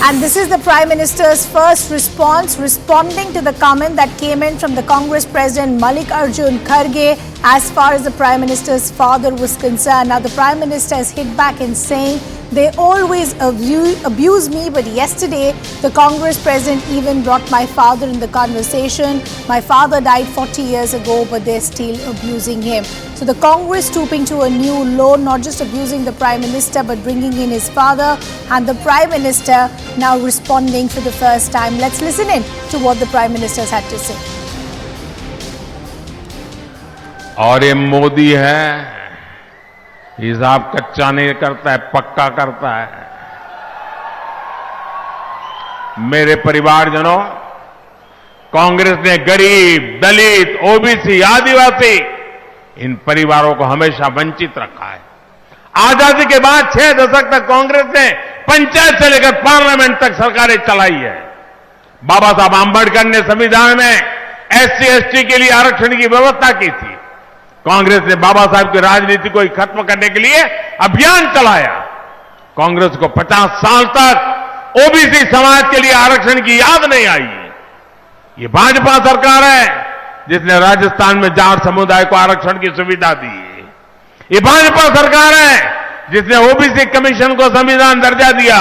And this is the Prime Minister's first response, responding to the comment that came in from the Congress President Mallikarjun Kharge as far as the Prime Minister's father was concerned. Now, the Prime Minister has hit back in saying they always abuse me, but yesterday the Congress President even brought my father in the conversation. My father died 40 years ago, but they're still abusing him. So the Congress stooping to a new low, not just abusing the Prime Minister, but bringing in his father, and the Prime Minister now responding for the first time. Let's listen in to what the Prime Minister has had to say. और ये मोदी है, हिसाब कच्चा नहीं करता है, पक्का करता है। मेरे परिवारजनों, कांग्रेस ने गरीब, दलित, ओबीसी, आदिवासी इन परिवारों को हमेशा वंचित रखा है। आजादी के बाद 6 दशक तक कांग्रेस ने पंचायत से लेकर पार्लियामेंट तक सरकारें चलाई है। बाबा साहब आंबेडकर ने संविधान में एससी एसटी के लिए आरक्षण की व्यवस्था की थी। कांग्रेस ने बाबा साहब की राजनीति को खत्म करने के लिए अभियान चलाया। कांग्रेस को 50 साल तक ओबीसी समाज के लिए आरक्षण की याद नहीं आई। ये भाजपा सरकार है जिसने राजस्थान में जाट समुदाय को आरक्षण की सुविधा दी। ये भाजपा सरकार है जिसने ओबीसी कमीशन को संविधान दर्जा दिया।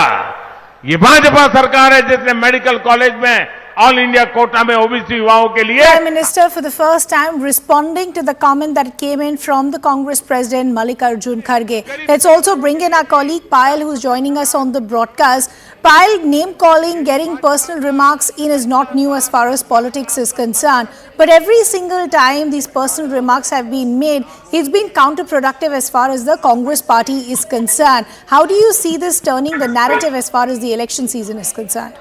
ये भाजपा सरकार है जिसने मेडिकल कॉलेज में ऑल इंडिया कोटा में ओबीसी युवाओं के लिए। Prime Minister for the first time responding to the comment that came in from the Congress President Mallikarjun Kharge. Let's also bring in our colleague Payal, who's joining us on the broadcast. Payal, name calling, getting personal remarks in is not new as far as politics is concerned. But every single time these personal remarks have been made, it's been counterproductive as far as the Congress party is concerned. How do you see this turning the narrative as far as the election season is concerned?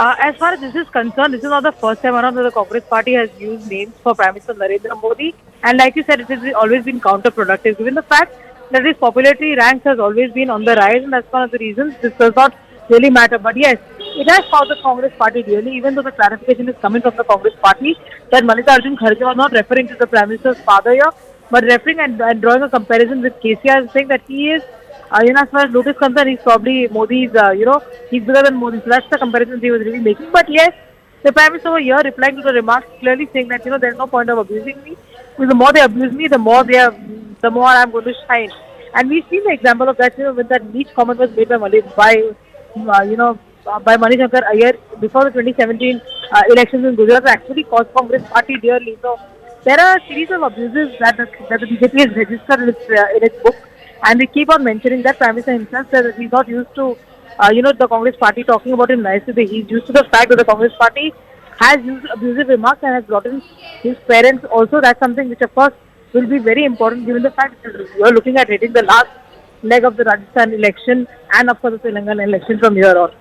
As far as this is concerned, this is not the first time around that the Congress party has used names for Prime Minister Narendra Modi. And like you said, it has always been counterproductive, given the fact that his popularity ranks has always been on the rise, and that's one of the reasons this does not really matter. But yes, it has caused the Congress party really, even though the clarification is coming from the Congress party that Mallikarjun Kharge was not referring to the Prime Minister's father here, but referring and drawing a comparison with KCR, saying that he is as far as Lotus is concerned, he's probably Modi's, he's bigger than Modi. So that's the comparison he was really making. But yes, the Prime Minister over here replying to the remarks, clearly saying that, there's no point of abusing me. Because the more they abuse me, the more I'm going to shine. And we've seen the example of that, when that niche comment was made by Manish Shankar Iyer before the 2017 elections in Gujarat, actually caused Congress party dearly. So there are a series of abuses that the BJP has registered in its book. And they keep on mentioning that Prime Minister himself says that he's not used to, the Congress party talking about him nicely. He's used to the fact that the Congress party has used abusive remarks and has brought in his parents also. That's something which, of course, will be very important given the fact that you're looking at hitting the last leg of the Rajasthan election and, of course, the Telangana election from here on.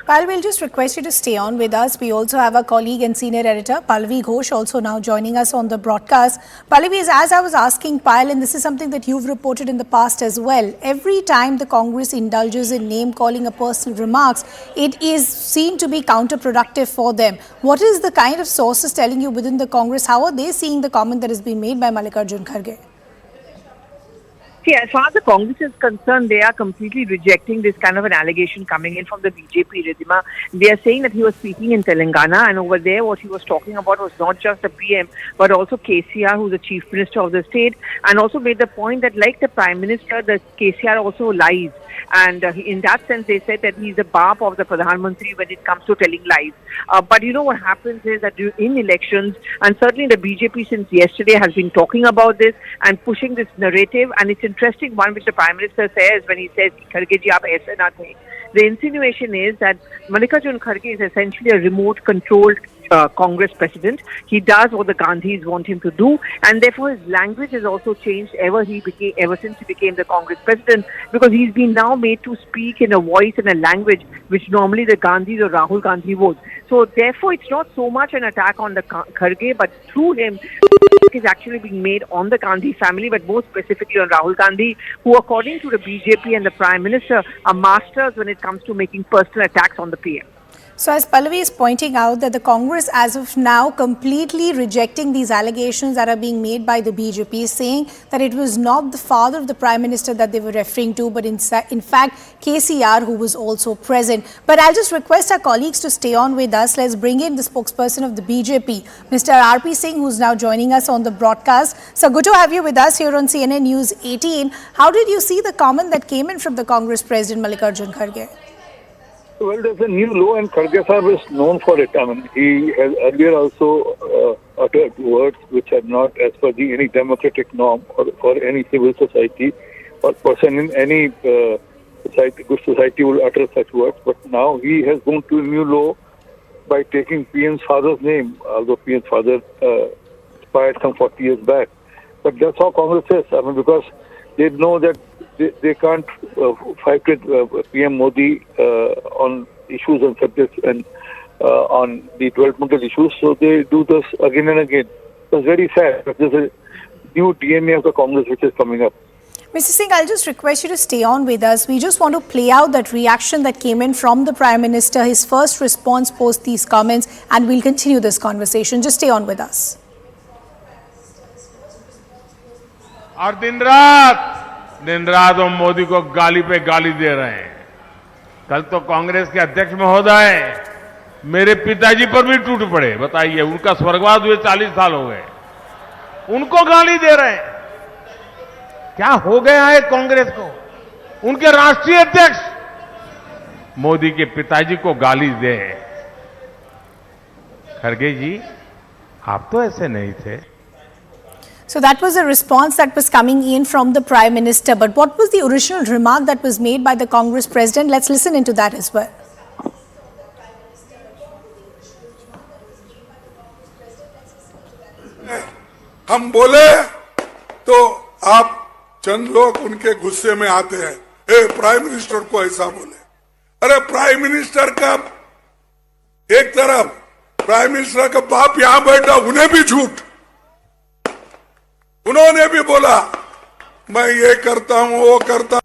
Payal, we'll just request you to stay on with us. We also have our colleague and senior editor, Pallavi Ghosh, also now joining us on the broadcast. Pallavi, as I was asking Payal, and this is something that you've reported in the past as well, every time the Congress indulges in name-calling or personal remarks, it is seen to be counterproductive for them. What is the kind of sources telling you within the Congress? How are they seeing the comment that has been made by Mallikarjun Kharge? See, as far as the Congress is concerned, they are completely rejecting this kind of an allegation coming in from the BJP, Ridhima. They are saying that he was speaking in Telangana, and over there what he was talking about was not just the PM, but also KCR, who's the Chief Minister of the state, and also made the point that like the Prime Minister, the KCR also lies. And in that sense, they said that he's the bap of the Pradhan Mantri when it comes to telling lies. But what happens is that in elections, and certainly the BJP since yesterday has been talking about this and pushing this narrative, and it's interesting one which the Prime Minister says when he says, Kharge ji, aap aise na the. The insinuation is that Mallikarjun Kharge is essentially a remote-controlled Congress president. He does what the Gandhis want him to do, and therefore his language has also changed ever since he became the Congress president, because he's been now made to speak in a voice and a language which normally the Gandhis or Rahul Gandhi would. So therefore it's not so much an attack on the Kharge, but through him is actually being made on the Gandhi family, but more specifically on Rahul Gandhi, who according to the BJP and the Prime Minister are masters when it comes to making personal attacks on the PM. So as Pallavi is pointing out that the Congress as of now completely rejecting these allegations that are being made by the BJP, saying that it was not the father of the Prime Minister that they were referring to, but in fact KCR, who was also present. But I'll just request our colleagues to stay on with us. Let's bring in the spokesperson of the BJP, Mr. R.P. Singh, who's now joining us on the broadcast. So good to have you with us here on CNN News 18. How did you see the comment that came in from the Congress President Mallikarjun Kharge? Well, there's a new law and Kharge sahab is known for it. I mean, he has earlier also uttered words which are not as per any democratic norm or for any civil society or person in any society, good society will utter such words. But now he has gone to a new law by taking PM's father's name, although PM's father expired some 40 years back. But that's how Congress is. I mean, because they know that they can't fight with PM Modi on issues and subjects and on the developmental issues. So they do this again and again. It's very sad. There's a new DNA of the Congress which is coming up. Mr. Singh, I'll just request you to stay on with us. We just want to play out that reaction that came in from the Prime Minister, his first response post these comments, and we'll continue this conversation. Just stay on with us. और दिन रात वो मोदी को गाली पे गाली दे रहे हैं। कल तो कांग्रेस के अध्यक्ष महोदय मेरे पिताजी पर भी टूट पड़े। बताइए, उनका स्वर्गवास हुए 40 साल हो गए, उनको गाली दे रहे हैं। क्या हो गया है कांग्रेस को? उनके राष्ट्रीय अध्यक्ष मोदी के पिताजी को गाली दे। खरगे जी, आप तो ऐसे नहीं थे। So that was a response that was coming in from the Prime Minister. But what was the original remark that was made by the Congress President? Let's listen into that as well. हम बोले तो आप चंद लोग उनके गुस्से में आते हैं, प्राइम मिनिस्टर को ऐसा बोले। अरे प्राइम मिनिस्टर का एक तरफ, प्राइम मिनिस्टर का बाप यहां बैठा, उन्हें भी झूठ। उन्होंने भी बोला मैं ये करता हूं, वो करता हूं।